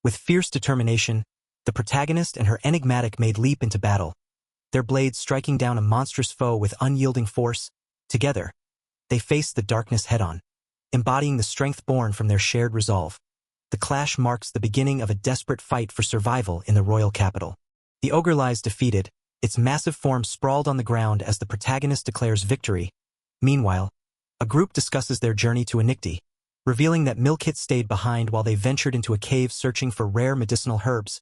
With fierce determination, the protagonist and her enigmatic maid leap into battle, their blades striking down a monstrous foe with unyielding force. Together, they face the darkness head-on, embodying the strength born from their shared resolve. The clash marks the beginning of a desperate fight for survival in the royal capital. The ogre lies defeated, its massive form sprawled on the ground as the protagonist declares victory. Meanwhile, a group discusses their journey to Iniquity, revealing that Milkit stayed behind while they ventured into a cave searching for rare medicinal herbs.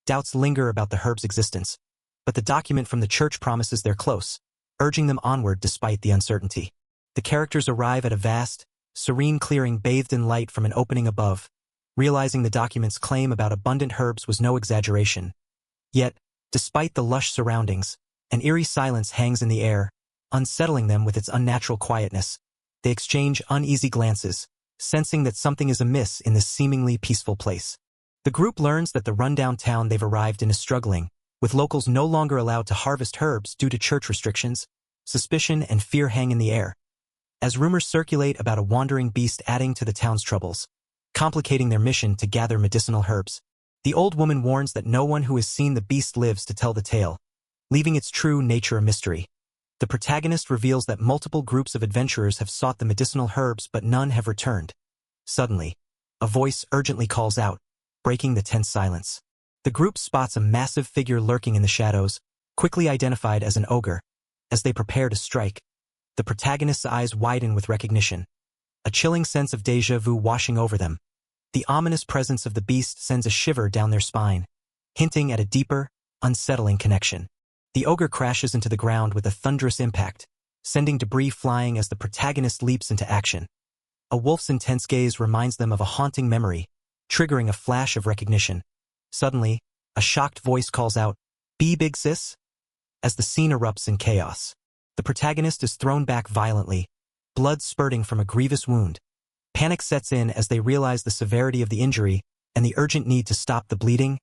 Doubts linger about the herbs' existence, but the document from the church promises they're close, urging them onward despite the uncertainty. The characters arrive at a vast, serene clearing bathed in light from an opening above, realizing the document's claim about abundant herbs was no exaggeration. Yet, despite the lush surroundings, an eerie silence hangs in the air, unsettling them with its unnatural quietness. They exchange uneasy glances, sensing that something is amiss in this seemingly peaceful place. The group learns that the rundown town they've arrived in is struggling, with locals no longer allowed to harvest herbs due to church restrictions. Suspicion and fear hang in the air, as rumors circulate about a wandering beast adding to the town's troubles, complicating their mission to gather medicinal herbs. The old woman warns that no one who has seen the beast lives to tell the tale, leaving its true nature a mystery. The protagonist reveals that multiple groups of adventurers have sought the medicinal herbs but none have returned. Suddenly, a voice urgently calls out, breaking the tense silence. The group spots a massive figure lurking in the shadows, quickly identified as an ogre. As they prepare to strike, the protagonist's eyes widen with recognition, a chilling sense of déjà vu washing over them. The ominous presence of the beast sends a shiver down their spine, hinting at a deeper, unsettling connection. The ogre crashes into the ground with a thunderous impact, sending debris flying as the protagonist leaps into action. A wolf's intense gaze reminds them of a haunting memory, triggering a flash of recognition. Suddenly, a shocked voice calls out, "Be big, sis?" As the scene erupts in chaos, the protagonist is thrown back violently, blood spurting from a grievous wound. Panic sets in as they realize the severity of the injury and the urgent need to stop the bleeding.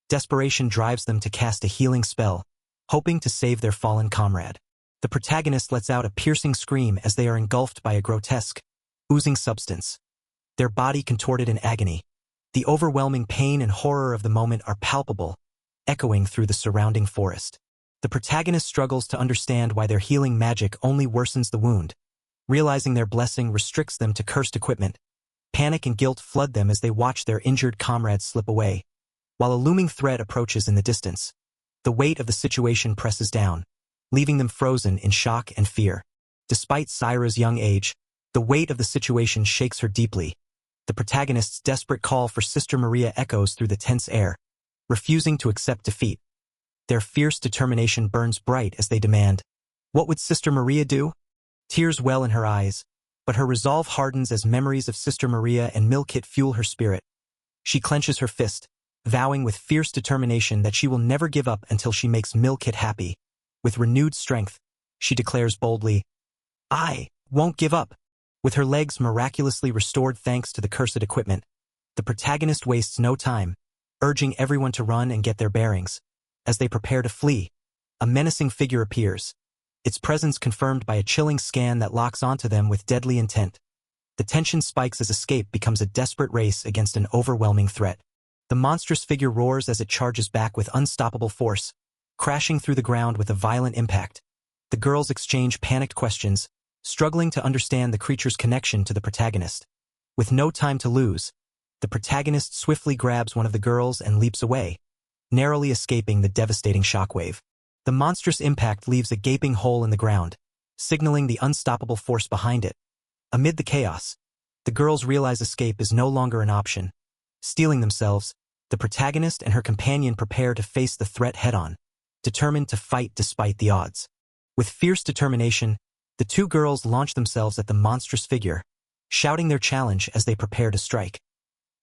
Desperation drives them to cast a healing spell, hoping to save their fallen comrade. The protagonist lets out a piercing scream as they are engulfed by a grotesque, oozing substance, their body contorted in agony. The overwhelming pain and horror of the moment are palpable, echoing through the surrounding forest. The protagonist struggles to understand why their healing magic only worsens the wound. Realizing their blessing restricts them to cursed equipment, panic and guilt flood them as they watch their injured comrades slip away. While a looming threat approaches in the distance, the weight of the situation presses down, leaving them frozen in shock and fear. Despite Syra's young age, the weight of the situation shakes her deeply. The protagonist's desperate call for Sister Maria echoes through the tense air, refusing to accept defeat. Their fierce determination burns bright as they demand, "What would Sister Maria do?" Tears well in her eyes, but her resolve hardens as memories of Sister Maria and Milkit fuel her spirit. She clenches her fist, vowing with fierce determination that she will never give up until she makes Milkit happy. With renewed strength, she declares boldly, "I won't give up." With her legs miraculously restored thanks to the cursed equipment, the protagonist wastes no time, urging everyone to run and get their bearings. As they prepare to flee, a menacing figure appears, its presence confirmed by a chilling scan that locks onto them with deadly intent. The tension spikes as escape becomes a desperate race against an overwhelming threat. The monstrous figure roars as it charges back with unstoppable force, crashing through the ground with a violent impact. The girls exchange panicked questions, struggling to understand the creature's connection to the protagonist. With no time to lose, the protagonist swiftly grabs one of the girls and leaps away, narrowly escaping the devastating shockwave. The monstrous impact leaves a gaping hole in the ground, signaling the unstoppable force behind it. Amid the chaos, the girls realize escape is no longer an option. Steeling themselves, the protagonist and her companion prepare to face the threat head-on, determined to fight despite the odds. With fierce determination, the two girls launch themselves at the monstrous figure, shouting their challenge as they prepare to strike.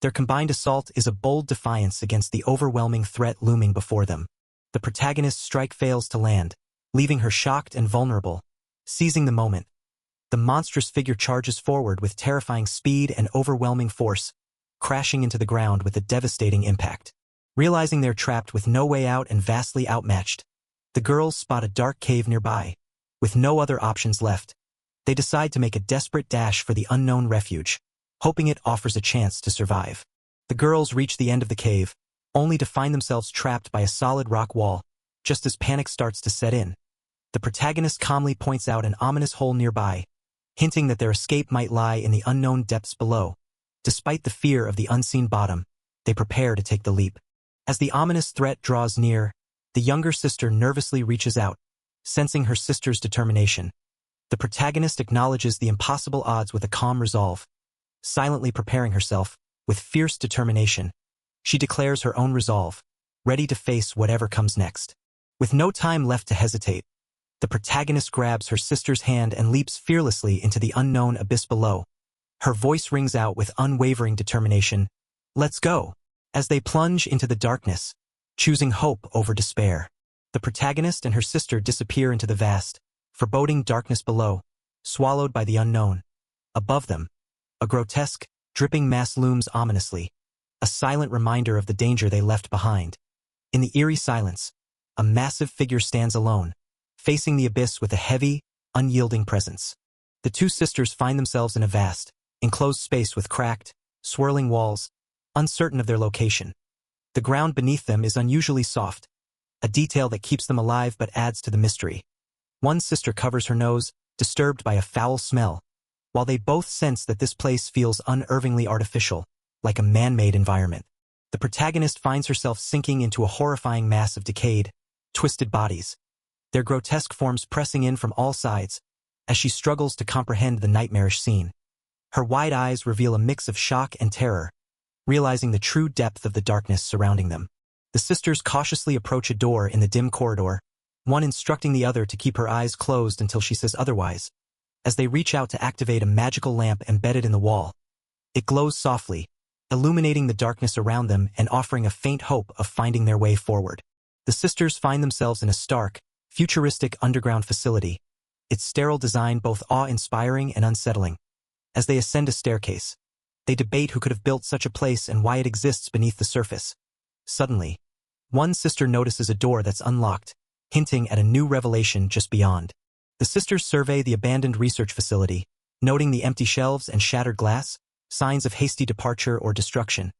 Their combined assault is a bold defiance against the overwhelming threat looming before them. The protagonist's strike fails to land, leaving her shocked and vulnerable. Seizing the moment, the monstrous figure charges forward with terrifying speed and overwhelming force, crashing into the ground with a devastating impact. Realizing they're trapped with no way out and vastly outmatched, the girls spot a dark cave nearby. With no other options left, they decide to make a desperate dash for the unknown refuge, hoping it offers a chance to survive. The girls reach the end of the cave, only to find themselves trapped by a solid rock wall, just as panic starts to set in. The protagonist calmly points out an ominous hole nearby, hinting that their escape might lie in the unknown depths below. Despite the fear of the unseen bottom, they prepare to take the leap. As the ominous threat draws near, the younger sister nervously reaches out, sensing her sister's determination. The protagonist acknowledges the impossible odds with a calm resolve, silently preparing herself, with fierce determination. She declares her own resolve, ready to face whatever comes next. With no time left to hesitate, the protagonist grabs her sister's hand and leaps fearlessly into the unknown abyss below. Her voice rings out with unwavering determination, "Let's go!" As they plunge into the darkness, choosing hope over despair. The protagonist and her sister disappear into the vast, foreboding darkness below, swallowed by the unknown. Above them, a grotesque, dripping mass looms ominously, a silent reminder of the danger they left behind. In the eerie silence, a massive figure stands alone, facing the abyss with a heavy, unyielding presence. The two sisters find themselves in a vast, enclosed space with cracked, swirling walls, uncertain of their location. The ground beneath them is unusually soft, a detail that keeps them alive but adds to the mystery. One sister covers her nose, disturbed by a foul smell, while they both sense that this place feels unervingly artificial, like a man-made environment. The protagonist finds herself sinking into a horrifying mass of decayed, twisted bodies, their grotesque forms pressing in from all sides, as she struggles to comprehend the nightmarish scene. Her wide eyes reveal a mix of shock and terror, realizing the true depth of the darkness surrounding them. The sisters cautiously approach a door in the dim corridor, one instructing the other to keep her eyes closed until she says otherwise. As they reach out to activate a magical lamp embedded in the wall, it glows softly, illuminating the darkness around them and offering a faint hope of finding their way forward. The sisters find themselves in a stark, futuristic underground facility, its sterile design both awe-inspiring and unsettling. As they ascend a staircase, they debate who could have built such a place and why it exists beneath the surface. Suddenly, one sister notices a door that's unlocked, hinting at a new revelation just beyond. The sisters survey the abandoned research facility, noting the empty shelves and shattered glass, signs of hasty departure or destruction.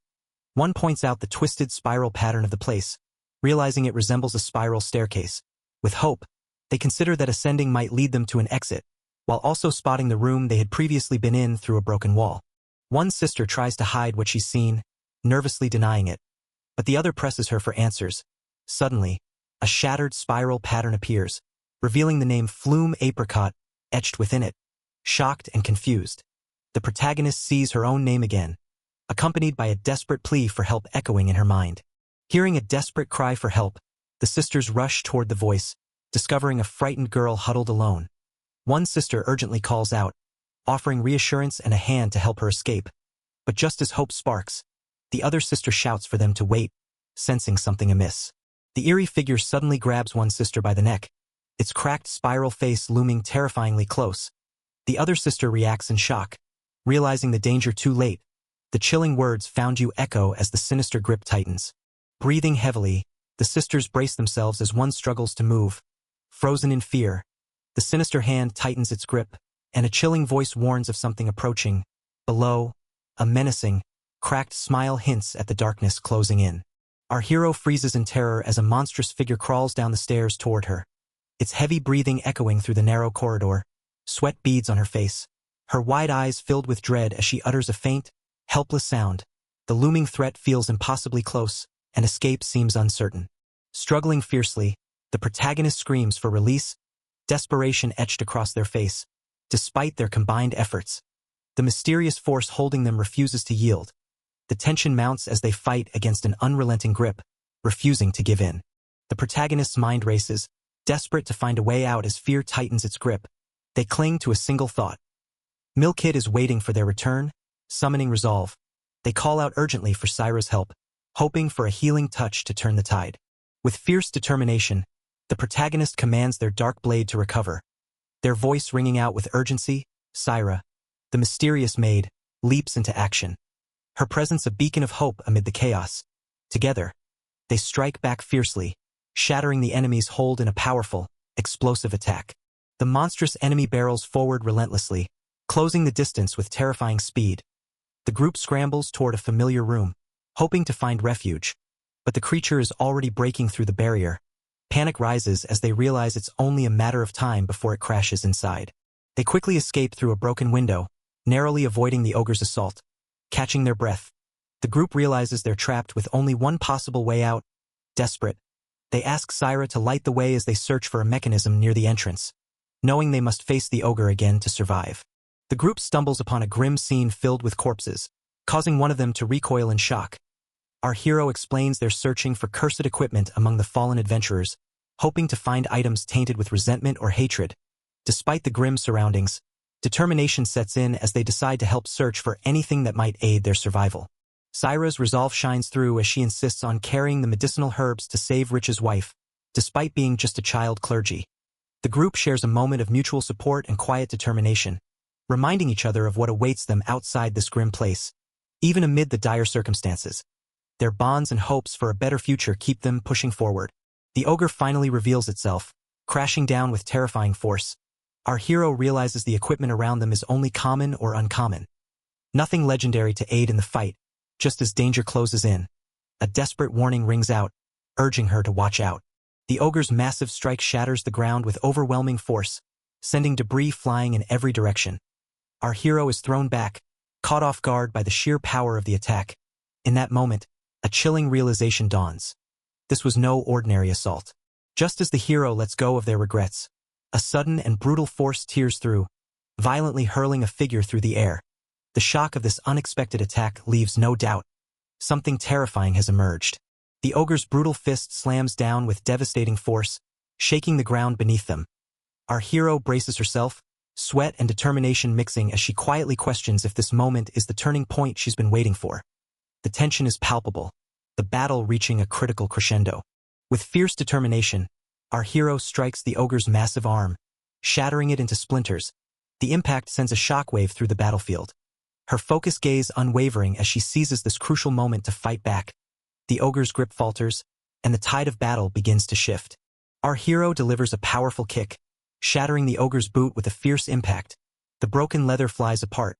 One points out the twisted spiral pattern of the place, realizing it resembles a spiral staircase. With hope, they consider that ascending might lead them to an exit, while also spotting the room they had previously been in through a broken wall. One sister tries to hide what she's seen, nervously denying it, but the other presses her for answers. Suddenly, a shattered spiral pattern appears, revealing the name Flume Apricot etched within it. Shocked and confused, the protagonist sees her own name again, accompanied by a desperate plea for help echoing in her mind. Hearing a desperate cry for help, the sisters rush toward the voice, discovering a frightened girl huddled alone. One sister urgently calls out, offering reassurance and a hand to help her escape. But just as hope sparks, the other sister shouts for them to wait, sensing something amiss. The eerie figure suddenly grabs one sister by the neck, its cracked spiral face looming terrifyingly close. The other sister reacts in shock, realizing the danger too late. The chilling words "found you" echo as the sinister grip tightens. Breathing heavily, the sisters brace themselves as one struggles to move. Frozen in fear, the sinister hand tightens its grip, and a chilling voice warns of something approaching. Below, a menacing, cracked smile hints at the darkness closing in. Our hero freezes in terror as a monstrous figure crawls down the stairs toward her, its heavy breathing echoing through the narrow corridor. Sweat beads on her face, her wide eyes filled with dread as she utters a faint, helpless sound. The looming threat feels impossibly close, and escape seems uncertain. Struggling fiercely, the protagonist screams for release, desperation etched across their face. Despite their combined efforts, the mysterious force holding them refuses to yield. The tension mounts as they fight against an unrelenting grip, refusing to give in. The protagonist's mind races, desperate to find a way out as fear tightens its grip. They cling to a single thought. Milkid is waiting for their return, summoning resolve. They call out urgently for Syra's help, hoping for a healing touch to turn the tide. With fierce determination, the protagonist commands their dark blade to recover. Their voice ringing out with urgency, Syra, the mysterious maid, leaps into action. Her presence a beacon of hope amid the chaos. Together, they strike back fiercely, shattering the enemy's hold in a powerful, explosive attack. The monstrous enemy barrels forward relentlessly, closing the distance with terrifying speed. The group scrambles toward a familiar room, hoping to find refuge. But the creature is already breaking through the barrier. Panic rises as they realize it's only a matter of time before it crashes inside. They quickly escape through a broken window, narrowly avoiding the ogre's assault. Catching their breath, the group realizes they're trapped with only one possible way out. Desperate, they ask Syra to light the way as they search for a mechanism near the entrance, knowing they must face the ogre again to survive. The group stumbles upon a grim scene filled with corpses, causing one of them to recoil in shock. Our hero explains they're searching for cursed equipment among the fallen adventurers, hoping to find items tainted with resentment or hatred. Despite the grim surroundings, determination sets in as they decide to help search for anything that might aid their survival. Syra's resolve shines through as she insists on carrying the medicinal herbs to save Rich's wife, despite being just a child clergy. The group shares a moment of mutual support and quiet determination, reminding each other of what awaits them outside this grim place. Even amid the dire circumstances, their bonds and hopes for a better future keep them pushing forward. The ogre finally reveals itself, crashing down with terrifying force. Our hero realizes the equipment around them is only common or uncommon. Nothing legendary to aid in the fight. Just as danger closes in, a desperate warning rings out, urging her to watch out. The ogre's massive strike shatters the ground with overwhelming force, sending debris flying in every direction. Our hero is thrown back, caught off guard by the sheer power of the attack. In that moment, a chilling realization dawns. This was no ordinary assault. Just as the hero lets go of their regrets, a sudden and brutal force tears through, violently hurling a figure through the air. The shock of this unexpected attack leaves no doubt. Something terrifying has emerged. The ogre's brutal fist slams down with devastating force, shaking the ground beneath them. Our hero braces herself, sweat and determination mixing as she quietly questions if this moment is the turning point she's been waiting for. The tension is palpable, the battle reaching a critical crescendo. With fierce determination, our hero strikes the ogre's massive arm, shattering it into splinters. The impact sends a shockwave through the battlefield. Her focused gaze unwavering as she seizes this crucial moment to fight back. The ogre's grip falters, and the tide of battle begins to shift. Our hero delivers a powerful kick, shattering the ogre's boot with a fierce impact. The broken leather flies apart,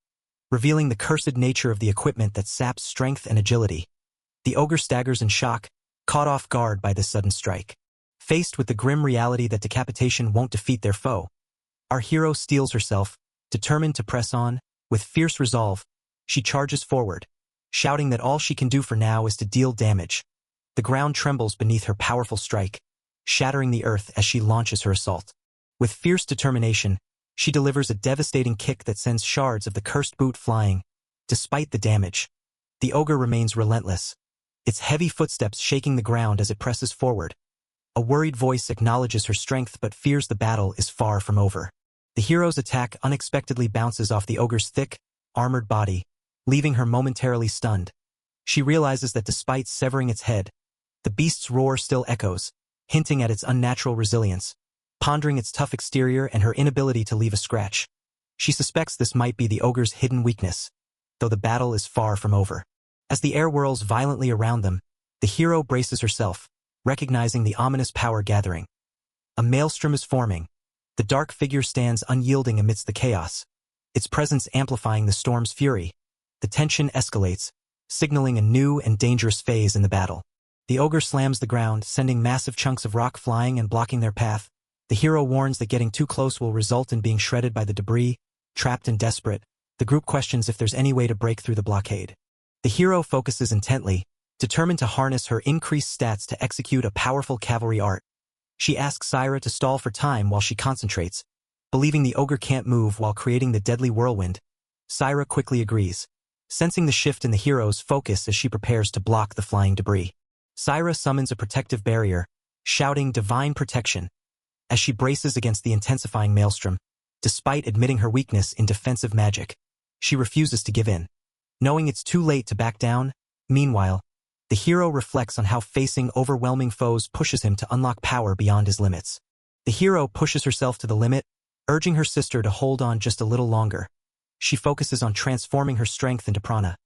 revealing the cursed nature of the equipment that saps strength and agility. The ogre staggers in shock, caught off guard by this sudden strike. Faced with the grim reality that decapitation won't defeat their foe, our hero steels herself, determined to press on. With fierce resolve, she charges forward, shouting that all she can do for now is to deal damage. The ground trembles beneath her powerful strike, shattering the earth as she launches her assault. With fierce determination, she delivers a devastating kick that sends shards of the cursed boot flying. Despite the damage, the ogre remains relentless, its heavy footsteps shaking the ground as it presses forward. A worried voice acknowledges her strength but fears the battle is far from over. The hero's attack unexpectedly bounces off the ogre's thick, armored body, leaving her momentarily stunned. She realizes that despite severing its head, the beast's roar still echoes, hinting at its unnatural resilience. Pondering its tough exterior and her inability to leave a scratch, she suspects this might be the ogre's hidden weakness, though the battle is far from over. As the air whirls violently around them, the hero braces herself, recognizing the ominous power gathering. A maelstrom is forming. The dark figure stands unyielding amidst the chaos, its presence amplifying the storm's fury. The tension escalates, signaling a new and dangerous phase in the battle. The ogre slams the ground, sending massive chunks of rock flying and blocking their path. The hero warns that getting too close will result in being shredded by the debris. Trapped and desperate, the group questions if there's any way to break through the blockade. The hero focuses intently, determined to harness her increased stats to execute a powerful cavalry art. She asks Syra to stall for time while she concentrates, believing the ogre can't move while creating the deadly whirlwind. Syra quickly agrees, sensing the shift in the hero's focus as she prepares to block the flying debris. Syra summons a protective barrier, shouting divine protection, as she braces against the intensifying maelstrom. Despite admitting her weakness in defensive magic, she refuses to give in, knowing it's too late to back down. Meanwhile, the hero reflects on how facing overwhelming foes pushes him to unlock power beyond his limits. The hero pushes herself to the limit, urging her sister to hold on just a little longer. She focuses on transforming her strength into prana,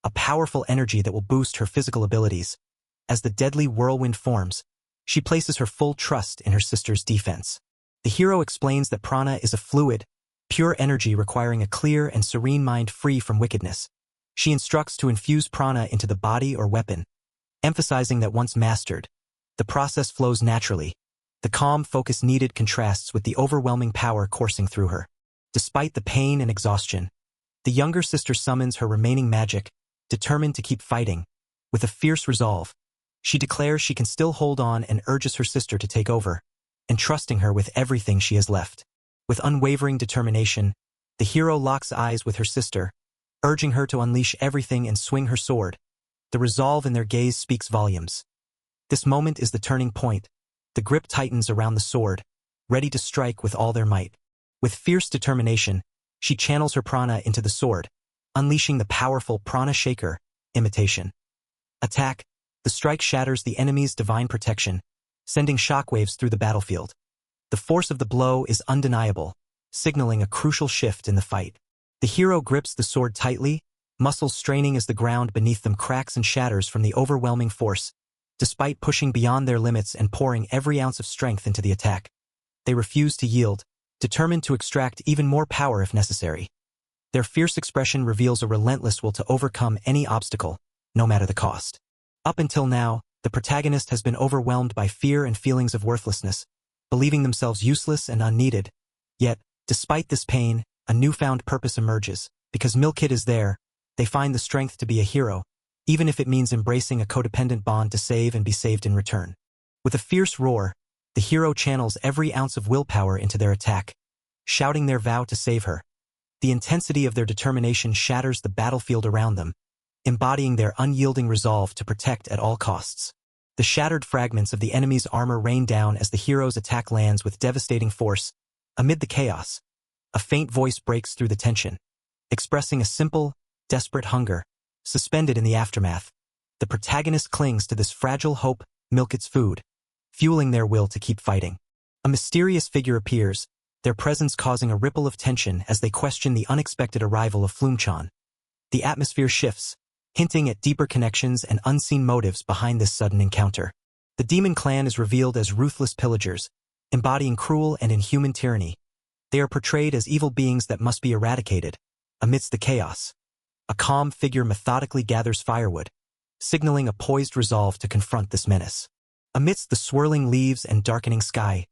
a powerful energy that will boost her physical abilities. As the deadly whirlwind forms, she places her full trust in her sister's defense. The hero explains that prana is a fluid, pure energy requiring a clear and serene mind free from wickedness. She instructs to infuse prana into the body or weapon, emphasizing that once mastered, the process flows naturally. The calm focus needed contrasts with the overwhelming power coursing through her. Despite the pain and exhaustion, the younger sister summons her remaining magic, determined to keep fighting. With a fierce resolve, she declares she can still hold on and urges her sister to take over, entrusting her with everything she has left. With unwavering determination, the hero locks eyes with her sister, urging her to unleash everything and swing her sword. The resolve in their gaze speaks volumes. This moment is the turning point. The grip tightens around the sword, ready to strike with all their might. With fierce determination, she channels her prana into the sword, unleashing the powerful prana shaker, imitation. Attack. The strike shatters the enemy's divine protection, sending shockwaves through the battlefield. The force of the blow is undeniable, signaling a crucial shift in the fight. The hero grips the sword tightly, muscles straining as the ground beneath them cracks and shatters from the overwhelming force. Despite pushing beyond their limits and pouring every ounce of strength into the attack, they refuse to yield, determined to extract even more power if necessary. Their fierce expression reveals a relentless will to overcome any obstacle, no matter the cost. Up until now, the protagonist has been overwhelmed by fear and feelings of worthlessness, believing themselves useless and unneeded. Yet, despite this pain, a newfound purpose emerges. Because Milkit is there, they find the strength to be a hero, even if it means embracing a codependent bond to save and be saved in return. With a fierce roar, the hero channels every ounce of willpower into their attack, shouting their vow to save her. The intensity of their determination shatters the battlefield around them, embodying their unyielding resolve to protect at all costs. The shattered fragments of the enemy's armor rain down as the hero's attack lands with devastating force. Amid the chaos, a faint voice breaks through the tension, expressing a simple, desperate hunger. Suspended in the aftermath, the protagonist clings to this fragile hope, Milkit's food, fueling their will to keep fighting. A mysterious figure appears, their presence causing a ripple of tension as they question the unexpected arrival of Flumchan. The atmosphere shifts, hinting at deeper connections and unseen motives behind this sudden encounter. The demon clan is revealed as ruthless pillagers, embodying cruel and inhuman tyranny. They are portrayed as evil beings that must be eradicated. Amidst the chaos, a calm figure methodically gathers firewood, signaling a poised resolve to confront this menace. Amidst the swirling leaves and darkening sky,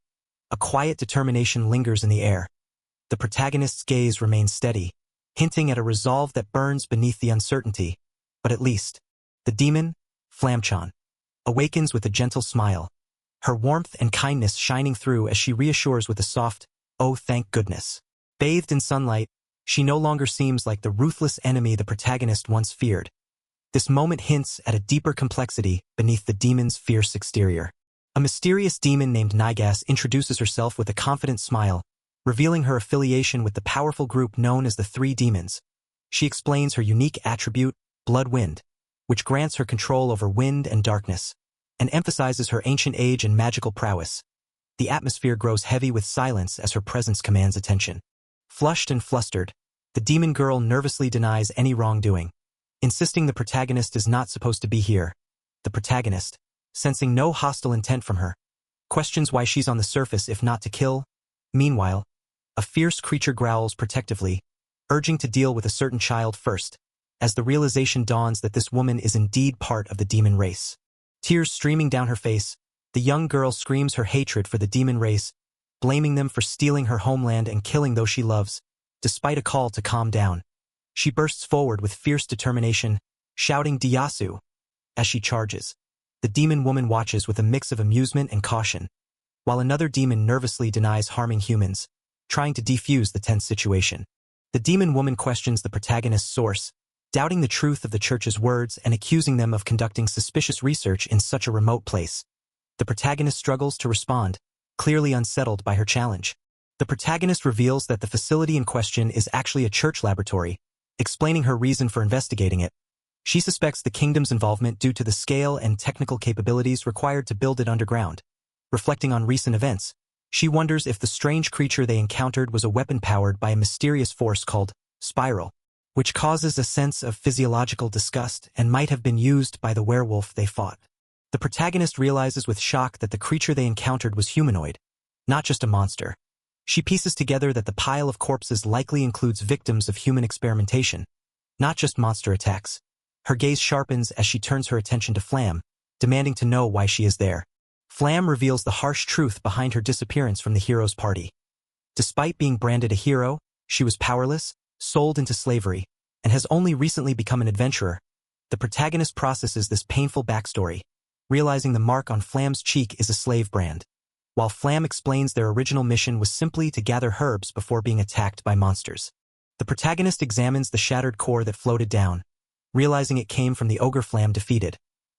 a quiet determination lingers in the air. The protagonist's gaze remains steady, hinting at a resolve that burns beneath the uncertainty. But at least, the demon, Flamchan, awakens with a gentle smile, her warmth and kindness shining through as she reassures with a soft, "Oh, thank goodness." Bathed in sunlight, she no longer seems like the ruthless enemy the protagonist once feared. This moment hints at a deeper complexity beneath the demon's fierce exterior. A mysterious demon named Nigas introduces herself with a confident smile, revealing her affiliation with the powerful group known as the Three Demons. She explains her unique attribute, Blood Wind, which grants her control over wind and darkness, and emphasizes her ancient age and magical prowess. The atmosphere grows heavy with silence as her presence commands attention. Flushed and flustered, the demon girl nervously denies any wrongdoing, insisting the protagonist is not supposed to be here. The protagonist, sensing no hostile intent from her, questions why she's on the surface if not to kill. Meanwhile, a fierce creature growls protectively, urging to deal with a certain child first, as the realization dawns that this woman is indeed part of the demon race. Tears streaming down her face, the young girl screams her hatred for the demon race, blaming them for stealing her homeland and killing those she loves. Despite a call to calm down, she bursts forward with fierce determination, shouting Diyasu. As she charges, the demon woman watches with a mix of amusement and caution, while another demon nervously denies harming humans, trying to defuse the tense situation. The demon woman questions the protagonist's source, doubting the truth of the church's words and accusing them of conducting suspicious research in such a remote place. The protagonist struggles to respond, clearly unsettled by her challenge. The protagonist reveals that the facility in question is actually a church laboratory, explaining her reason for investigating it. She suspects the kingdom's involvement due to the scale and technical capabilities required to build it underground. Reflecting on recent events, she wonders if the strange creature they encountered was a weapon powered by a mysterious force called Spiral, which causes a sense of physiological disgust and might have been used by the werewolf they fought. The protagonist realizes with shock that the creature they encountered was humanoid, not just a monster. She pieces together that the pile of corpses likely includes victims of human experimentation, not just monster attacks. Her gaze sharpens as she turns her attention to Flam, demanding to know why she is there. Flam reveals the harsh truth behind her disappearance from the hero's party. Despite being branded a hero, she was powerless, sold into slavery, and has only recently become an adventurer. The protagonist processes this painful backstory, realizing the mark on Flam's cheek is a slave brand. While Flam explains their original mission was simply to gather herbs before being attacked by monsters. The protagonist examines the shattered core that floated down, realizing it came from the ogre Flam defeated.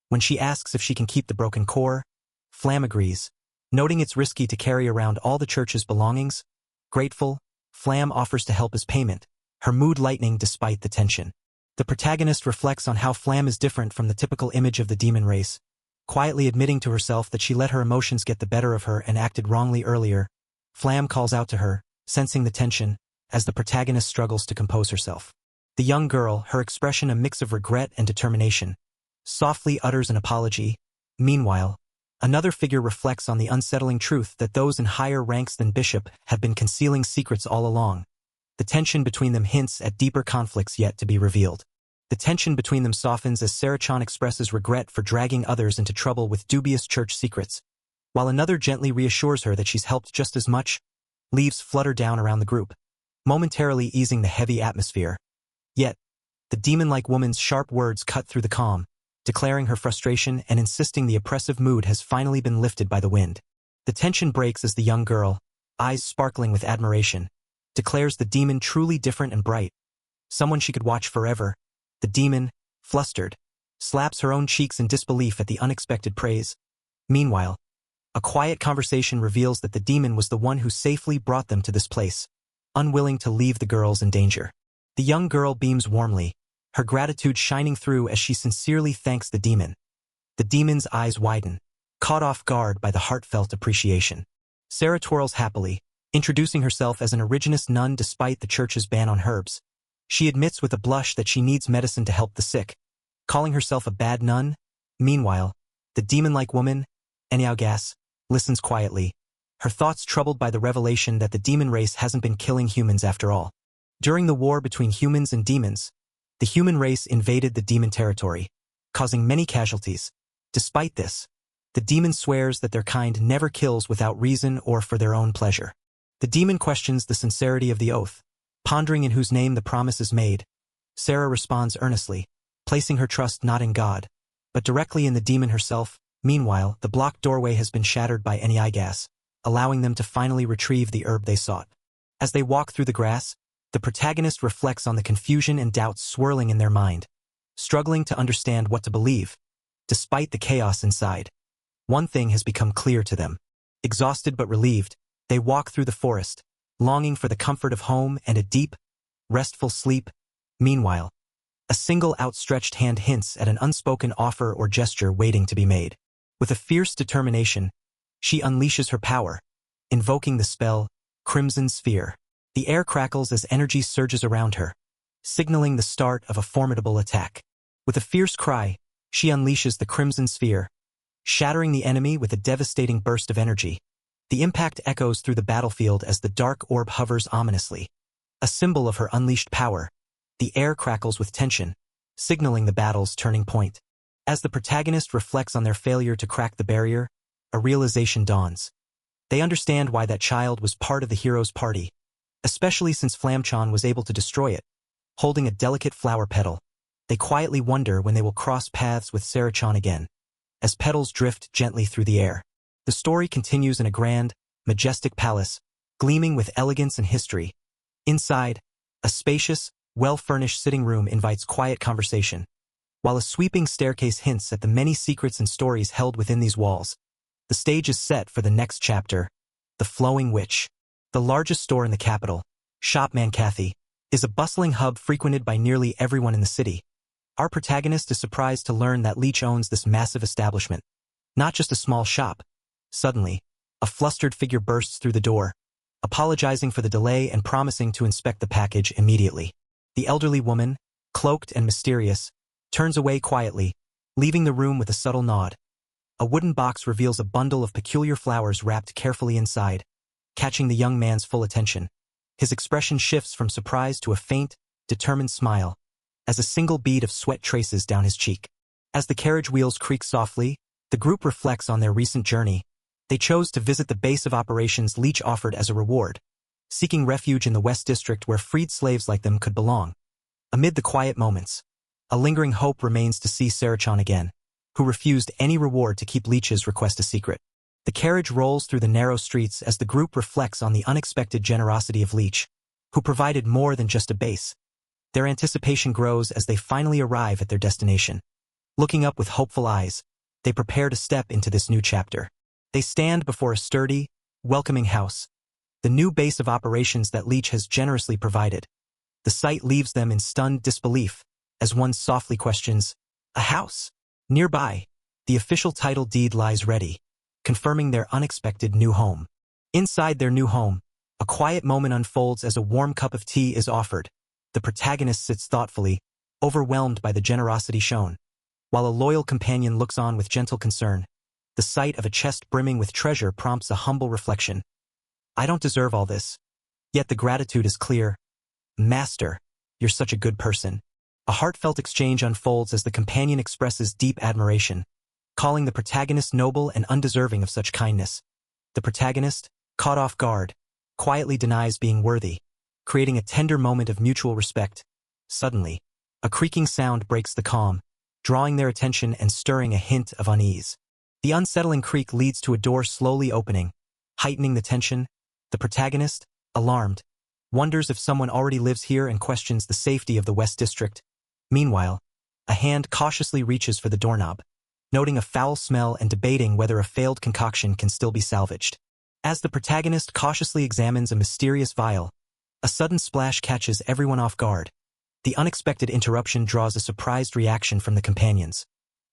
When she asks if she can keep the broken core, Flam agrees, noting it's risky to carry around all the church's belongings. Grateful, Flam offers to help as payment, her mood lightening despite the tension. The protagonist reflects on how Flam is different from the typical image of the demon race, quietly admitting to herself that she let her emotions get the better of her and acted wrongly earlier. Flam calls out to her, sensing the tension, as the protagonist struggles to compose herself. The young girl, her expression a mix of regret and determination, softly utters an apology. Meanwhile, another figure reflects on the unsettling truth that those in higher ranks than Bishop have been concealing secrets all along. The tension between them hints at deeper conflicts yet to be revealed. The tension between them softens as Sarah-chan expresses regret for dragging others into trouble with dubious church secrets, while another gently reassures her that she's helped just as much. Leaves flutter down around the group, momentarily easing the heavy atmosphere. Yet, the demon-like woman's sharp words cut through the calm, declaring her frustration and insisting the oppressive mood has finally been lifted by the wind. The tension breaks as the young girl, eyes sparkling with admiration, declares the demon truly different and bright, someone she could watch forever. The demon, flustered, slaps her own cheeks in disbelief at the unexpected praise. Meanwhile, a quiet conversation reveals that the demon was the one who safely brought them to this place, unwilling to leave the girls in danger. The young girl beams warmly, her gratitude shining through as she sincerely thanks the demon. The demon's eyes widen, caught off guard by the heartfelt appreciation. Sarah twirls happily, introducing herself as an Origenist nun despite the church's ban on herbs. She admits with a blush that she needs medicine to help the sick, calling herself a bad nun. Meanwhile, the demon-like woman, Enyaugas, listens quietly, her thoughts troubled by the revelation that the demon race hasn't been killing humans after all. During the war between humans and demons, the human race invaded the demon territory, causing many casualties. Despite this, the demon swears that their kind never kills without reason or for their own pleasure. The demon questions the sincerity of the oath, pondering in whose name the promise is made. Sarah responds earnestly, placing her trust not in God, but directly in the demon herself. Meanwhile, the blocked doorway has been shattered by Enyaugas, allowing them to finally retrieve the herb they sought. As they walk through the grass, the protagonist reflects on the confusion and doubts swirling in their mind, struggling to understand what to believe. Despite the chaos inside, one thing has become clear to them. Exhausted but relieved, they walk through the forest, longing for the comfort of home and a deep, restful sleep. Meanwhile, a single outstretched hand hints at an unspoken offer or gesture waiting to be made. With a fierce determination, she unleashes her power, invoking the spell, Crimson Sphere. The air crackles as energy surges around her, signaling the start of a formidable attack. With a fierce cry, she unleashes the Crimson Sphere, shattering the enemy with a devastating burst of energy. The impact echoes through the battlefield as the dark orb hovers ominously. A symbol of her unleashed power, the air crackles with tension, signaling the battle's turning point. As the protagonist reflects on their failure to crack the barrier, a realization dawns. They understand why that child was part of the hero's party, especially since Flamchan was able to destroy it. Holding a delicate flower petal, they quietly wonder when they will cross paths with Sarah-chan again, as petals drift gently through the air. The story continues in a grand, majestic palace, gleaming with elegance and history. Inside, a spacious, well-furnished sitting room invites quiet conversation, while a sweeping staircase hints at the many secrets and stories held within these walls. The stage is set for the next chapter, The Flowing Witch. The largest store in the capital, Shop Mankathy, is a bustling hub frequented by nearly everyone in the city. Our protagonist is surprised to learn that Leech owns this massive establishment, not just a small shop. Suddenly, a flustered figure bursts through the door, apologizing for the delay and promising to inspect the package immediately. The elderly woman, cloaked and mysterious, turns away quietly, leaving the room with a subtle nod. A wooden box reveals a bundle of peculiar flowers wrapped carefully inside, catching the young man's full attention. His expression shifts from surprise to a faint, determined smile, as a single bead of sweat traces down his cheek. As the carriage wheels creak softly, the group reflects on their recent journey. They chose to visit the base of operations Leech offered as a reward, seeking refuge in the West District where freed slaves like them could belong. Amid the quiet moments, a lingering hope remains to see Sarachan again, who refused any reward to keep Leech's request a secret. The carriage rolls through the narrow streets as the group reflects on the unexpected generosity of Leech, who provided more than just a base. Their anticipation grows as they finally arrive at their destination. Looking up with hopeful eyes, they prepare to step into this new chapter. They stand before a sturdy, welcoming house, the new base of operations that Leech has generously provided. The sight leaves them in stunned disbelief, as one softly questions, "A house?" Nearby, the official title deed lies ready, confirming their unexpected new home. Inside their new home, a quiet moment unfolds as a warm cup of tea is offered. The protagonist sits thoughtfully, overwhelmed by the generosity shown, while a loyal companion looks on with gentle concern. The sight of a chest brimming with treasure prompts a humble reflection. "I don't deserve all this." Yet the gratitude is clear. "Master, you're such a good person." A heartfelt exchange unfolds as the companion expresses deep admiration, calling the protagonist noble and undeserving of such kindness. The protagonist, caught off guard, quietly denies being worthy, creating a tender moment of mutual respect. Suddenly, a creaking sound breaks the calm, drawing their attention and stirring a hint of unease. The unsettling creak leads to a door slowly opening, heightening the tension. The protagonist, alarmed, wonders if someone already lives here and questions the safety of the West District. Meanwhile, a hand cautiously reaches for the doorknob, noting a foul smell and debating whether a failed concoction can still be salvaged. As the protagonist cautiously examines a mysterious vial, a sudden splash catches everyone off guard. The unexpected interruption draws a surprised reaction from the companions,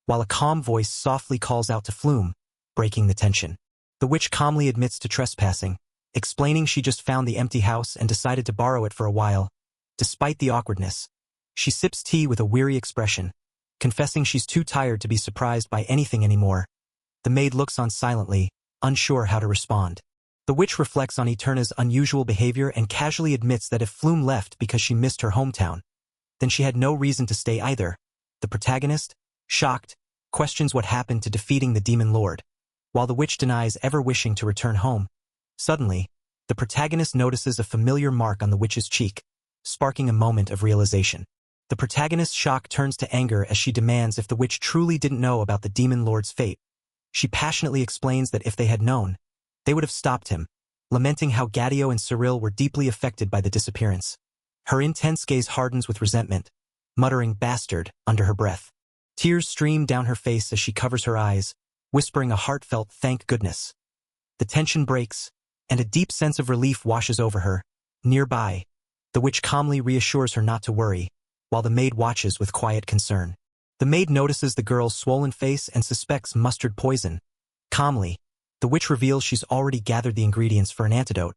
while a calm voice softly calls out to Flume, breaking the tension. The witch calmly admits to trespassing, explaining she just found the empty house and decided to borrow it for a while. Despite the awkwardness, she sips tea with a weary expression, confessing she's too tired to be surprised by anything anymore. The maid looks on silently, unsure how to respond. The witch reflects on Eterna's unusual behavior and casually admits that if Flume left because she missed her hometown, then she had no reason to stay either. The protagonist, shocked, questions what happened to defeating the demon lord, while the witch denies ever wishing to return home. Suddenly, the protagonist notices a familiar mark on the witch's cheek, sparking a moment of realization. The protagonist's shock turns to anger as she demands if the witch truly didn't know about the demon lord's fate. She passionately explains that if they had known, they would have stopped him, lamenting how Gadio and Cyril were deeply affected by the disappearance. Her intense gaze hardens with resentment, muttering "bastard" under her breath. Tears stream down her face as she covers her eyes, whispering a heartfelt "thank goodness." The tension breaks, and a deep sense of relief washes over her. Nearby, the witch calmly reassures her not to worry, while the maid watches with quiet concern. The maid notices the girl's swollen face and suspects mustard poison. Calmly, the witch reveals she's already gathered the ingredients for an antidote,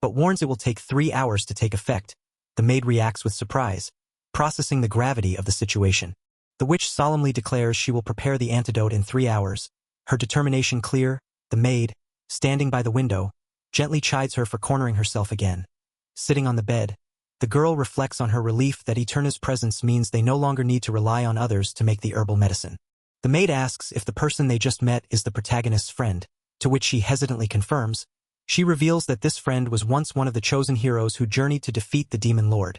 but warns it will take 3 hours to take effect. The maid reacts with surprise, processing the gravity of the situation. The witch solemnly declares she will prepare the antidote in 3 hours. Her determination clear, the maid, standing by the window, gently chides her for cornering herself again. Sitting on the bed, the girl reflects on her relief that Eterna's presence means they no longer need to rely on others to make the herbal medicine. The maid asks if the person they just met is the protagonist's friend, to which she hesitantly confirms. She reveals that this friend was once one of the chosen heroes who journeyed to defeat the demon lord,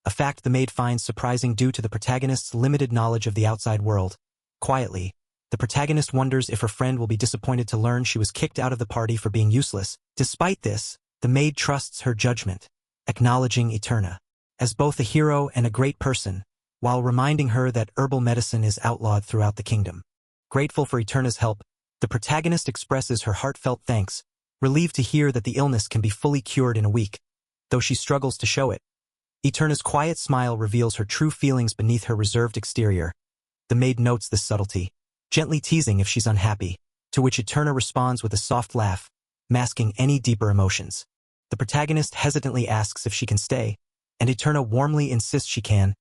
a fact the maid finds surprising due to the protagonist's limited knowledge of the outside world. Quietly, the protagonist wonders if her friend will be disappointed to learn she was kicked out of the party for being useless. Despite this, the maid trusts her judgment, acknowledging Eterna as both a hero and a great person, while reminding her that herbal medicine is outlawed throughout the kingdom. Grateful for Eterna's help, the protagonist expresses her heartfelt thanks, relieved to hear that the illness can be fully cured in a week, though she struggles to show it. Eterna's quiet smile reveals her true feelings beneath her reserved exterior. The maid notes this subtlety, gently teasing if she's unhappy, to which Eterna responds with a soft laugh, masking any deeper emotions. The protagonist hesitantly asks if she can stay, and Eterna warmly insists she can,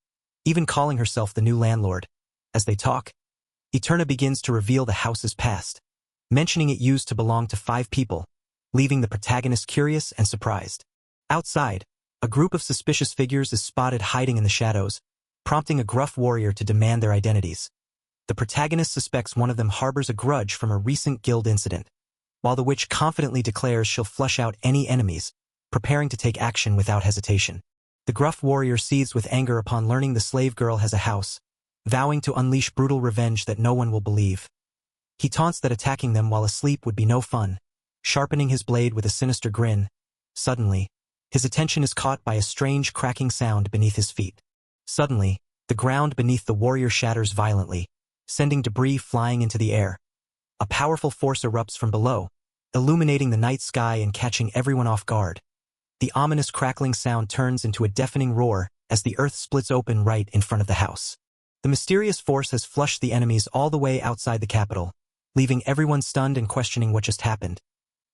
even calling herself the new landlord. As they talk, Eterna begins to reveal the house's past, mentioning it used to belong to 5 people, leaving the protagonist curious and surprised. Outside, a group of suspicious figures is spotted hiding in the shadows, prompting a gruff warrior to demand their identities. The protagonist suspects one of them harbors a grudge from a recent guild incident, while the witch confidently declares she'll flush out any enemies, preparing to take action without hesitation. The gruff warrior seethes with anger upon learning the slave girl has a house, vowing to unleash brutal revenge that no one will believe. He taunts that attacking them while asleep would be no fun, sharpening his blade with a sinister grin. Suddenly, his attention is caught by a strange cracking sound beneath his feet. Suddenly, the ground beneath the warrior shatters violently, sending debris flying into the air. A powerful force erupts from below, illuminating the night sky and catching everyone off guard. The ominous crackling sound turns into a deafening roar as the earth splits open right in front of the house. The mysterious force has flushed the enemies all the way outside the capital, leaving everyone stunned and questioning what just happened.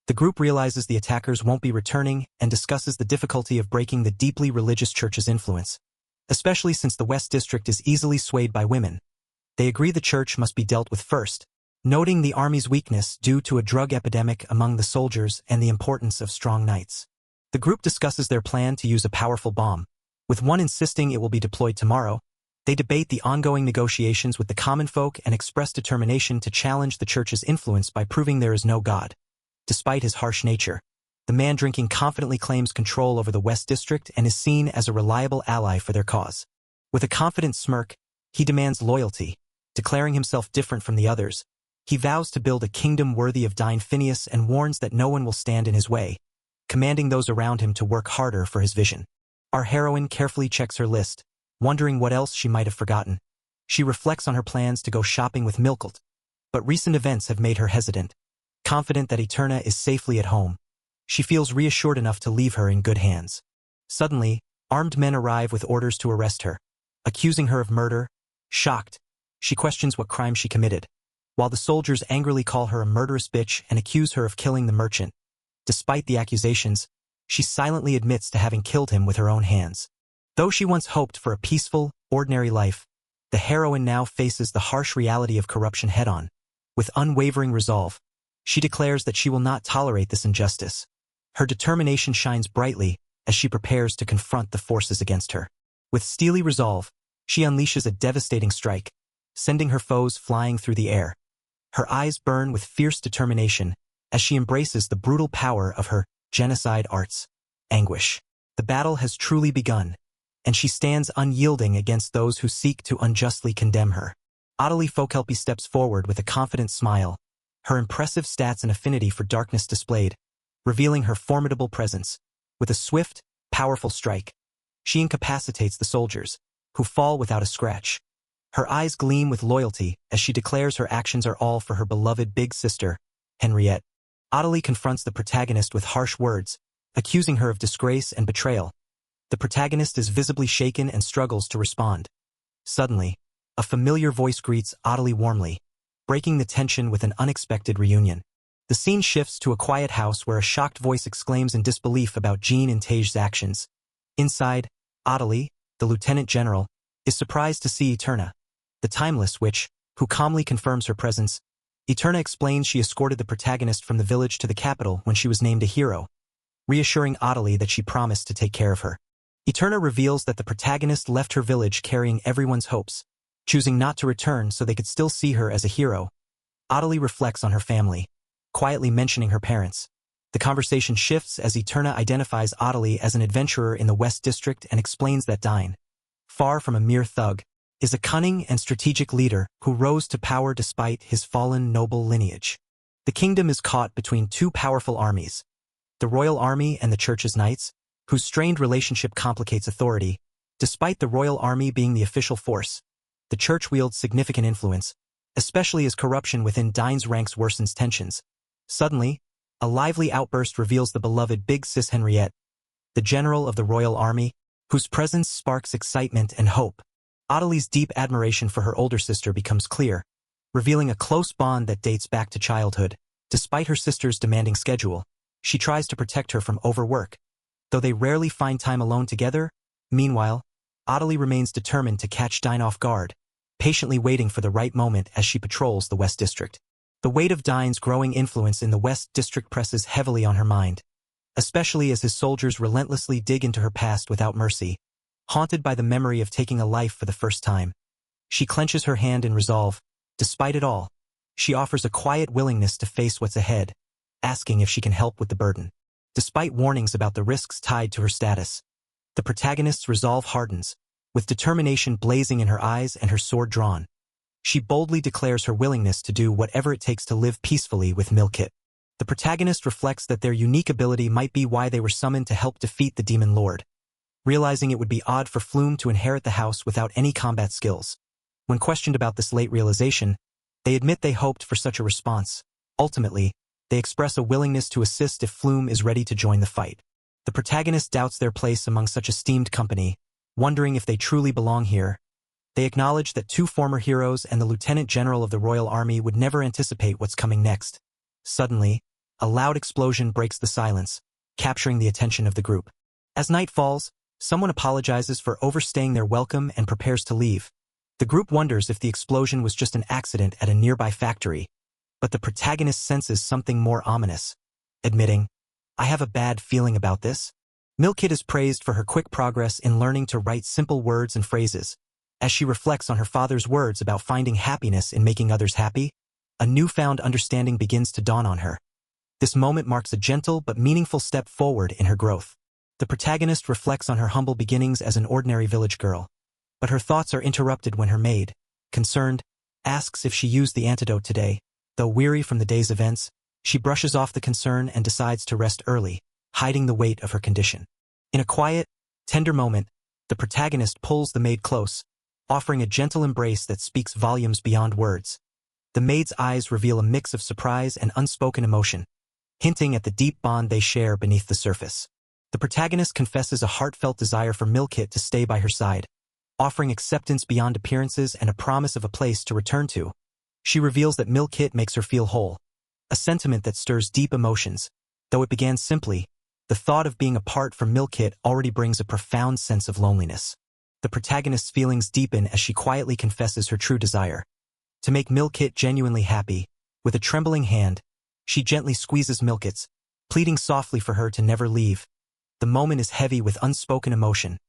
The group realizes the attackers won't be returning and discusses the difficulty of breaking the deeply religious church's influence, especially since the West District is easily swayed by women. They agree the church must be dealt with first, noting the army's weakness due to a drug epidemic among the soldiers and the importance of strong knights. The group discusses their plan to use a powerful bomb, with one insisting it will be deployed tomorrow. They debate the ongoing negotiations with the common folk and express determination to challenge the church's influence by proving there is no God. Despite his harsh nature, the man drinking confidently claims control over the West District and is seen as a reliable ally for their cause. With a confident smirk, he demands loyalty, declaring himself different from the others. He vows to build a kingdom worthy of Dine Phineas and warns that no one will stand in his way, commanding those around him to work harder for his vision. Our heroine carefully checks her list, wondering what else she might have forgotten. She reflects on her plans to go shopping with Milkelt, but recent events have made her hesitant. Confident that Eterna is safely at home, she feels reassured enough to leave her in good hands. Suddenly, armed men arrive with orders to arrest her, accusing her of murder. Shocked, she questions what crime she committed, while the soldiers angrily call her a murderous bitch and accuse her of killing the merchant. Despite the accusations, she silently admits to having killed him with her own hands. Though she once hoped for a peaceful, ordinary life, the heroine now faces the harsh reality of corruption head-on. With unwavering resolve, she declares that she will not tolerate this injustice. Her determination shines brightly as she prepares to confront the forces against her. With steely resolve, she unleashes a devastating strike, sending her foes flying through the air. Her eyes burn with fierce determination as she embraces the brutal power of her genocide arts. Anguish. The battle has truly begun, and she stands unyielding against those who seek to unjustly condemn her. Ottilie Fokelpie steps forward with a confident smile, her impressive stats and affinity for darkness displayed, revealing her formidable presence. With a swift, powerful strike, she incapacitates the soldiers, who fall without a scratch. Her eyes gleam with loyalty as she declares her actions are all for her beloved big sister, Henriette. Ottilie confronts the protagonist with harsh words, accusing her of disgrace and betrayal. The protagonist is visibly shaken and struggles to respond. Suddenly, a familiar voice greets Ottilie warmly, breaking the tension with an unexpected reunion. The scene shifts to a quiet house where a shocked voice exclaims in disbelief about Jean and Tage's actions. Inside, Ottilie, the lieutenant general, is surprised to see Eterna, the timeless witch, who calmly confirms her presence. Eterna explains she escorted the protagonist from the village to the capital when she was named a hero, reassuring Ottilie that she promised to take care of her. Eterna reveals that the protagonist left her village carrying everyone's hopes, choosing not to return so they could still see her as a hero. Ottilie reflects on her family, quietly mentioning her parents. The conversation shifts as Eterna identifies Ottilie as an adventurer in the West District and explains that Dine, far from a mere thug, is a cunning and strategic leader who rose to power despite his fallen noble lineage. The kingdom is caught between two powerful armies, the royal army and the church's knights, whose strained relationship complicates authority. Despite the royal army being the official force, the church wields significant influence, especially as corruption within Dine's ranks worsens tensions. Suddenly, a lively outburst reveals the beloved Big Sis Henriette, the general of the royal army, whose presence sparks excitement and hope. Ottilie's deep admiration for her older sister becomes clear, revealing a close bond that dates back to childhood. Despite her sister's demanding schedule, she tries to protect her from overwork, though they rarely find time alone together. Meanwhile, Ottilie remains determined to catch Dine off guard, patiently waiting for the right moment as she patrols the West District. The weight of Dine's growing influence in the West District presses heavily on her mind, especially as his soldiers relentlessly dig into her past without mercy. Haunted by the memory of taking a life for the first time, she clenches her hand in resolve. Despite it all, she offers a quiet willingness to face what's ahead, asking if she can help with the burden. Despite warnings about the risks tied to her status, the protagonist's resolve hardens, with determination blazing in her eyes and her sword drawn. She boldly declares her willingness to do whatever it takes to live peacefully with Milkit. The protagonist reflects that their unique ability might be why they were summoned to help defeat the Demon Lord, realizing it would be odd for Flume to inherit the house without any combat skills. When questioned about this late realization, they admit they hoped for such a response. Ultimately, they express a willingness to assist if Flume is ready to join the fight. The protagonist doubts their place among such esteemed company, wondering if they truly belong here. They acknowledge that two former heroes and the Lieutenant General of the Royal Army would never anticipate what's coming next. Suddenly, a loud explosion breaks the silence, capturing the attention of the group. As night falls, someone apologizes for overstaying their welcome and prepares to leave. The group wonders if the explosion was just an accident at a nearby factory, but the protagonist senses something more ominous, admitting, "I have a bad feeling about this." Milkit is praised for her quick progress in learning to write simple words and phrases. As she reflects on her father's words about finding happiness in making others happy, a newfound understanding begins to dawn on her. This moment marks a gentle but meaningful step forward in her growth. The protagonist reflects on her humble beginnings as an ordinary village girl, but her thoughts are interrupted when her maid, concerned, asks if she used the antidote today. Though weary from the day's events, she brushes off the concern and decides to rest early, hiding the weight of her condition. In a quiet, tender moment, the protagonist pulls the maid close, offering a gentle embrace that speaks volumes beyond words. The maid's eyes reveal a mix of surprise and unspoken emotion, hinting at the deep bond they share beneath the surface. The protagonist confesses a heartfelt desire for Milkit to stay by her side, offering acceptance beyond appearances and a promise of a place to return to. She reveals that Milkit makes her feel whole, a sentiment that stirs deep emotions. Though it began simply, the thought of being apart from Milkit already brings a profound sense of loneliness. The protagonist's feelings deepen as she quietly confesses her true desire to make Milkit genuinely happy. With a trembling hand, she gently squeezes Milkit's, pleading softly for her to never leave. The moment is heavy with unspoken emotion,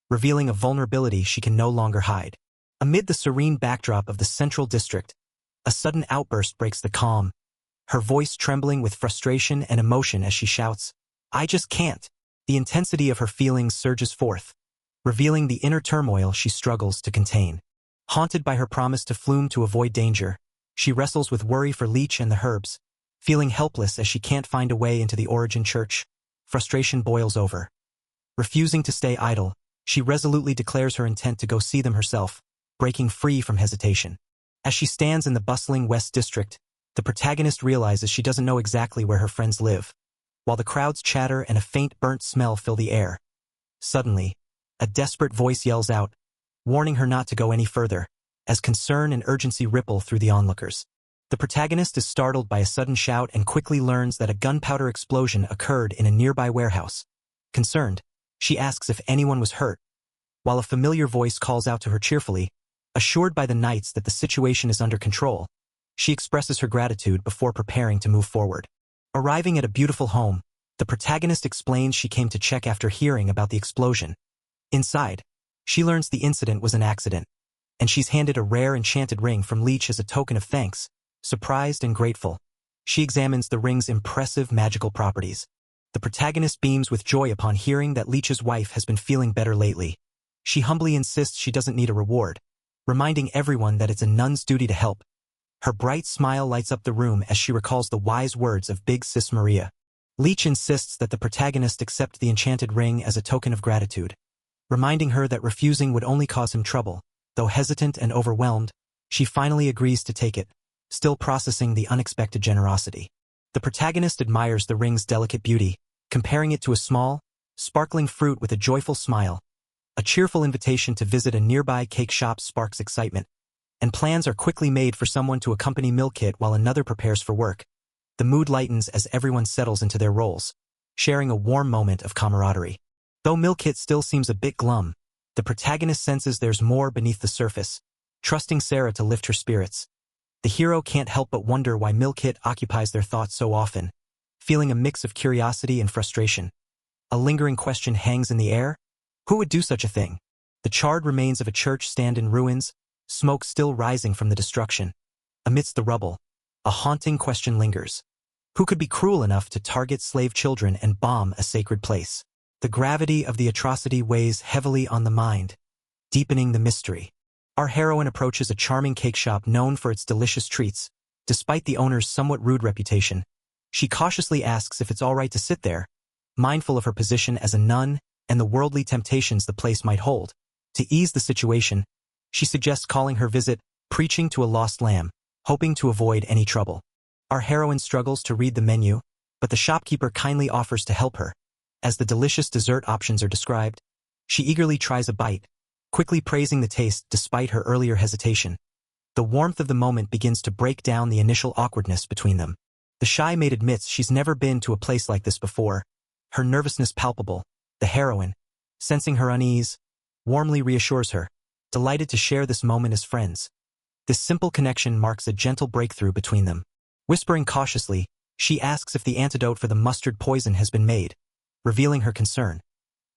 revealing a vulnerability she can no longer hide. Amid the serene backdrop of the central district, a sudden outburst breaks the calm, her voice trembling with frustration and emotion as she shouts, "I just can't." The intensity of her feelings surges forth, revealing the inner turmoil she struggles to contain. Haunted by her promise to Flume to avoid danger, she wrestles with worry for Leech and the Herbs. Feeling helpless as she can't find a way into the Origin Church, frustration boils over. Refusing to stay idle, she resolutely declares her intent to go see them herself, breaking free from hesitation. As she stands in the bustling West District, the protagonist realizes she doesn't know exactly where her friends live. While the crowds chatter and a faint burnt smell fill the air, suddenly, a desperate voice yells out, warning her not to go any further, as concern and urgency ripple through the onlookers. The protagonist is startled by a sudden shout and quickly learns that a gunpowder explosion occurred in a nearby warehouse. Concerned, she asks if anyone was hurt, while a familiar voice calls out to her cheerfully. Assured by the knights that the situation is under control, she expresses her gratitude before preparing to move forward. Arriving at a beautiful home, the protagonist explains she came to check after hearing about the explosion. Inside, she learns the incident was an accident, and she's handed a rare enchanted ring from Leech as a token of thanks. Surprised and grateful, she examines the ring's impressive magical properties. The protagonist beams with joy upon hearing that Leech's wife has been feeling better lately. She humbly insists she doesn't need a reward, reminding everyone that it's a nun's duty to help. Her bright smile lights up the room as she recalls the wise words of Big Sis Maria. Leech insists that the protagonist accept the enchanted ring as a token of gratitude, reminding her that refusing would only cause him trouble. Though hesitant and overwhelmed, she finally agrees to take it, still processing the unexpected generosity. The protagonist admires the ring's delicate beauty, comparing it to a small, sparkling fruit with a joyful smile. A cheerful invitation to visit a nearby cake shop sparks excitement, and plans are quickly made for someone to accompany Milkit while another prepares for work. The mood lightens as everyone settles into their roles, sharing a warm moment of camaraderie. Though Milkit still seems a bit glum, the protagonist senses there's more beneath the surface, trusting Sarah to lift her spirits. The hero can't help but wonder why Milkit occupies their thoughts so often, feeling a mix of curiosity and frustration. A lingering question hangs in the air. Who would do such a thing? The charred remains of a church stand in ruins, smoke still rising from the destruction. Amidst the rubble, a haunting question lingers. Who could be cruel enough to target slave children and bomb a sacred place? The gravity of the atrocity weighs heavily on the mind, deepening the mystery. Our heroine approaches a charming cake shop known for its delicious treats. Despite the owner's somewhat rude reputation, she cautiously asks if it's all right to sit there, mindful of her position as a nun and the worldly temptations the place might hold. To ease the situation, she suggests calling her visit "preaching to a lost lamb," hoping to avoid any trouble. Our heroine struggles to read the menu, but the shopkeeper kindly offers to help her. As the delicious dessert options are described, she eagerly tries a bite, quickly praising the taste despite her earlier hesitation. The warmth of the moment begins to break down the initial awkwardness between them. The shy maid admits she's never been to a place like this before, her nervousness palpable. The heroine, sensing her unease, warmly reassures her, delighted to share this moment as friends. This simple connection marks a gentle breakthrough between them. Whispering cautiously, she asks if the antidote for the mustard poison has been made, revealing her concern.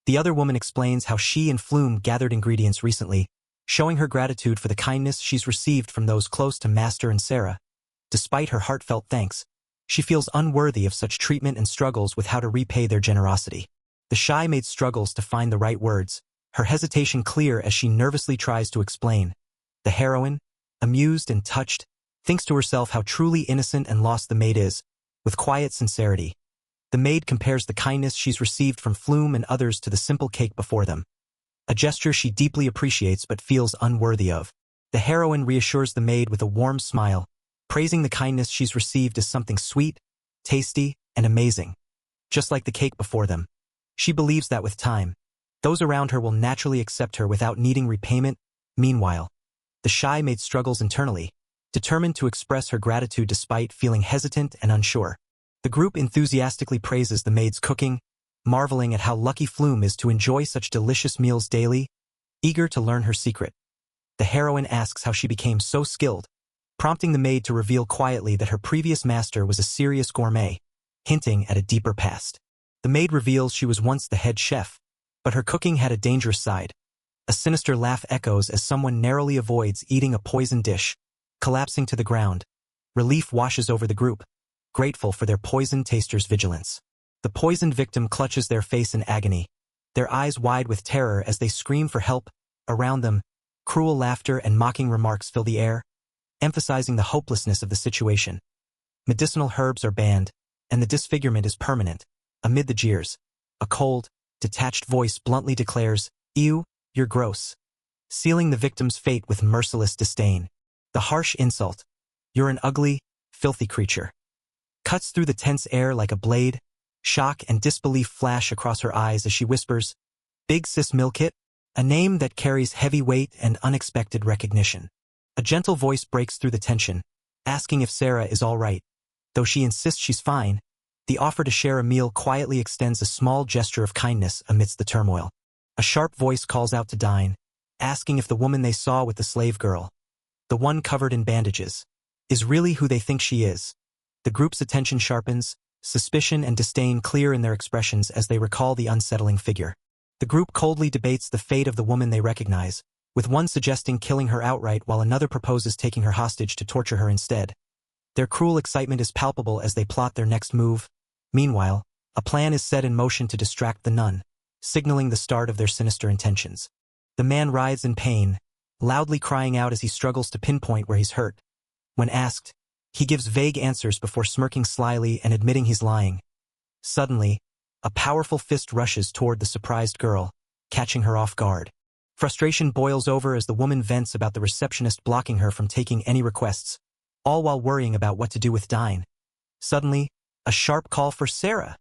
The other woman explains how she and Flume gathered ingredients recently, showing her gratitude for the kindness she's received from those close to Master and Sarah. Despite her heartfelt thanks, she feels unworthy of such treatment and struggles with how to repay their generosity. The shy maid struggles to find the right words, her hesitation clear as she nervously tries to explain. The heroine, amused and touched, thinks to herself how truly innocent and lost the maid is. With quiet sincerity, the maid compares the kindness she's received from Flume and others to the simple cake before them, a gesture she deeply appreciates but feels unworthy of. The heroine reassures the maid with a warm smile, praising the kindness she's received as something sweet, tasty, and amazing. Just like the cake before them, she believes that with time, those around her will naturally accept her without needing repayment. Meanwhile, the shy maid struggles internally, determined to express her gratitude despite feeling hesitant and unsure. The group enthusiastically praises the maid's cooking, marveling at how lucky Flume is to enjoy such delicious meals daily, eager to learn her secret. The heroine asks how she became so skilled, prompting the maid to reveal quietly that her previous master was a serious gourmet, hinting at a deeper past. The maid reveals she was once the head chef, but her cooking had a dangerous side. A sinister laugh echoes as someone narrowly avoids eating a poisoned dish, collapsing to the ground. Relief washes over the group, grateful for their poisoned taster's vigilance. The poisoned victim clutches their face in agony, their eyes wide with terror as they scream for help. Around them, cruel laughter and mocking remarks fill the air, emphasizing the hopelessness of the situation. Medicinal herbs are banned, and the disfigurement is permanent. Amid the jeers, a cold, detached voice bluntly declares, "Ew, you're gross," sealing the victim's fate with merciless disdain. The harsh insult, "You're an ugly, filthy creature," cuts through the tense air like a blade. Shock and disbelief flash across her eyes as she whispers, "Big Sis Milkit," a name that carries heavy weight and unexpected recognition. A gentle voice breaks through the tension, asking if Sarah is all right. Though she insists she's fine, the offer to share a meal quietly extends a small gesture of kindness amidst the turmoil. A sharp voice calls out to Dine, asking if the woman they saw with the slave girl, the one covered in bandages, is really who they think she is. The group's attention sharpens, suspicion and disdain clear in their expressions as they recall the unsettling figure. The group coldly debates the fate of the woman they recognize, with one suggesting killing her outright while another proposes taking her hostage to torture her instead. Their cruel excitement is palpable as they plot their next move. Meanwhile, a plan is set in motion to distract the nun, signaling the start of their sinister intentions. The man writhes in pain, loudly crying out as he struggles to pinpoint where he's hurt. When asked, he gives vague answers before smirking slyly and admitting he's lying. Suddenly, a powerful fist rushes toward the surprised girl, catching her off guard. Frustration boils over as the woman vents about the receptionist blocking her from taking any requests, all while worrying about what to do with Dine. Suddenly, a sharp call for Sarah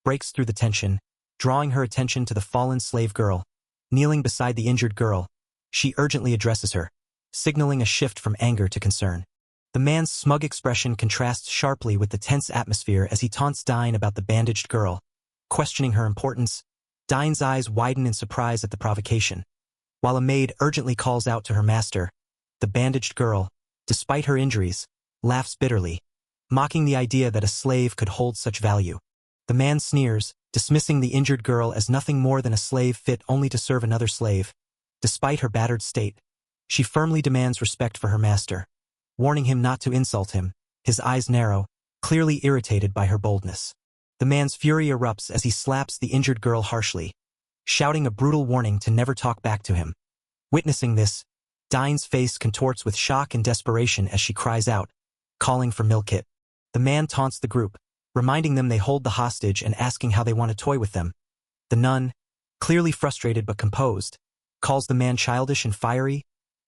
breaks through the tension, drawing her attention to the fallen slave girl. Kneeling beside the injured girl, she urgently addresses her, signaling a shift from anger to concern. The man's smug expression contrasts sharply with the tense atmosphere as he taunts Dine about the bandaged girl, questioning her importance. Dine's eyes widen in surprise at the provocation, while a maid urgently calls out to her master. The bandaged girl, despite her injuries, laughs bitterly, mocking the idea that a slave could hold such value. The man sneers, dismissing the injured girl as nothing more than a slave fit only to serve another slave. Despite her battered state, she firmly demands respect for her master, warning him not to insult him, his eyes narrow, clearly irritated by her boldness. The man's fury erupts as he slaps the injured girl harshly, shouting a brutal warning to never talk back to him. Witnessing this, Dine's face contorts with shock and desperation as she cries out, calling for Milkit. The man taunts the group, reminding them they hold the hostage and asking how they want to toy with them. The nun, clearly frustrated but composed, calls the man childish and fiery.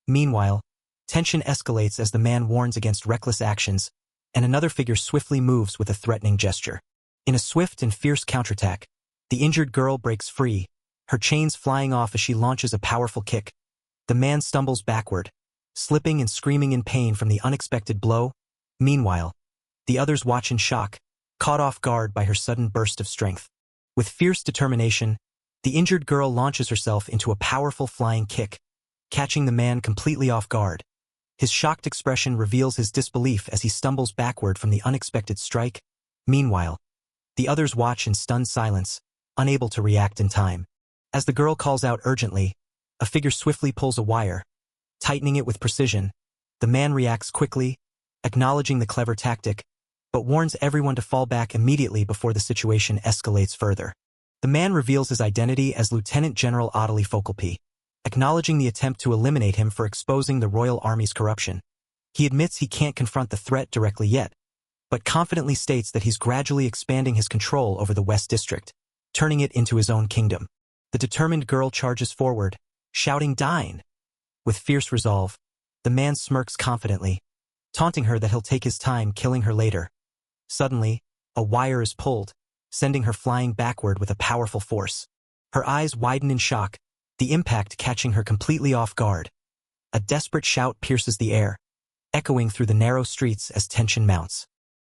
Meanwhile, tension escalates as the man warns against reckless actions, and another figure swiftly moves with a threatening gesture. In a swift and fierce counterattack, the injured girl breaks free, her chains flying off as she launches a powerful kick. The man stumbles backward, slipping and screaming in pain from the unexpected blow. Meanwhile, the others watch in shock, caught off guard by her sudden burst of strength. With fierce determination, the injured girl launches herself into a powerful flying kick, catching the man completely off guard. His shocked expression reveals his disbelief as he stumbles backward from the unexpected strike. Meanwhile, the others watch in stunned silence, unable to react in time. As the girl calls out urgently, a figure swiftly pulls a wire, tightening it with precision. The man reacts quickly, acknowledging the clever tactic, but warns everyone to fall back immediately before the situation escalates further. The man reveals his identity as Lieutenant General Audley Focalpi, acknowledging the attempt to eliminate him for exposing the Royal Army's corruption. He admits he can't confront the threat directly yet, but confidently states that he's gradually expanding his control over the West District, turning it into his own kingdom. The determined girl charges forward, shouting "Dine!" With fierce resolve, the man smirks confidently, taunting her that he'll take his time killing her later. Suddenly, a wire is pulled, sending her flying backward with a powerful force. Her eyes widen in shock, the impact catching her completely off guard. A desperate shout pierces the air, echoing through the narrow streets as tension mounts.